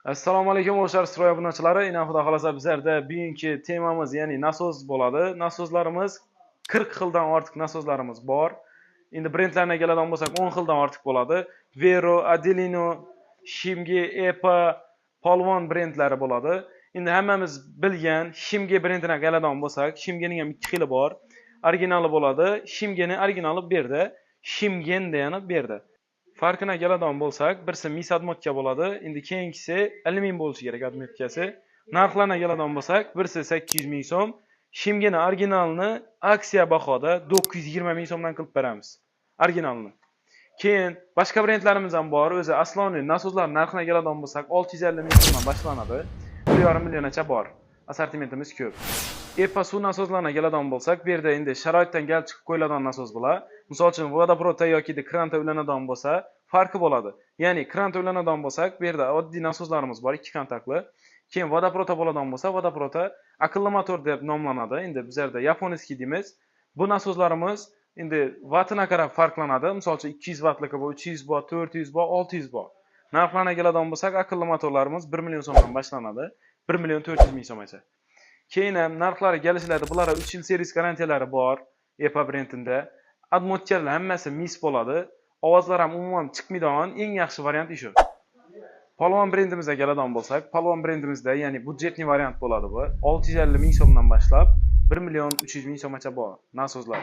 Assalomu alaykum o'shar stroy obunachilari. Ina xudo xolasa bizlarda bugungi temamiz, ya'ni nasoz bo'ladi. Nasozlarimiz 40 xildan ortiq nasozlarimiz bor. Endi brendlarga keladigan bo'lsak 10 xildan ortiq bo'ladi. Vero, Adelino, Shimge, Epa, Polvon brendlari bo'ladi. Endi hammamiz bilgan Shimge brendiga keladigan bo'lsak, Shimgening ham ikki xili bor. Originali bo'ladi. Shimgening originali bu yerda, Shimgenda yana bu yerda. Farqina keladigan bo'lsak, birisi mis admotka bo'ladi. Endi keyingisi alyumin bo'lishi kerak admotkasi. Narxlarga keladigan bo'lsak, birisi 800 ming so'm, Shimgeni originalini aksiya bahoda 920 ming so'mdan qilib beramiz. Originalini. Keyin boshqa brendlarimiz ham bor. O'zi asloniy nasozlar narxiga keladigan bo'lsak, 650 ming so'mdan boshlanadi. 1,5 milliongacha bor. Assortimentimiz ko'p. Epa suv nasozlarga keladigan bo'lsak, bu yerda endi sharoitdan kelib chiqib qo'yiladigan nasoz bular. Misol uchun vodoprovod yoki kranta ulanadigan bo'lsa, farqi bo'ladi. Ya'ni kranta ulanadigan bo'lsak, bu yerda oddiy nasozlarimiz bor, ikki kontaktli. Keyin vodoprovod bo'ladigan bo'lsa, vodoprovod aqlli motor deb nomlanadi. Endi bizlarda yaponskiy deymiz. Bu nasozlarimiz endi vattiga qarab farqlanadi. Misol uchun 200 vattligi bor, 300 bor, 400 bor, 600 bor. Narxlarga keladigan bo'lsak, aqlli motorlarimiz 1 million so'mdan boshlanadi. 1 million 400 ming so'mgacha. Keyin ham narxlari kelishiladi. Bularga 3 yil servis garantiyalari bor Epa brendida. Admotkalar hammasi mis bo'ladi. Ovozlar ham umuman chiqmaydigan eng yaxshi variant shu. Polvon brendimizga keladigan bo'lsak, Polvon brendimizda, ya'ni budjetli variant bo'ladi bu. 650 ming so'mdan boshlab 1 million 300 ming so'mgacha bor nasozlar.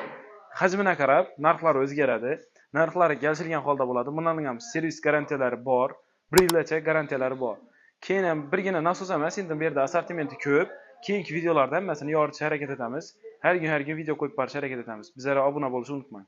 Hajmiga qarab narxlar o'zgaradi. Narxlari kelishilgan holda bo'ladi. Bunlarning ham servis garantiyalari bor, 1 yilgacha garantiyalari bor. Keyin ham birgina nasoz emas, endi bu yerda assortimenti ko'p. Keyingi videolarda hammasini yoritishga harakat etamiz. Har kun video qo'yib borishga harakat etamiz. Bizlarga obuna bo'lishni unutmang.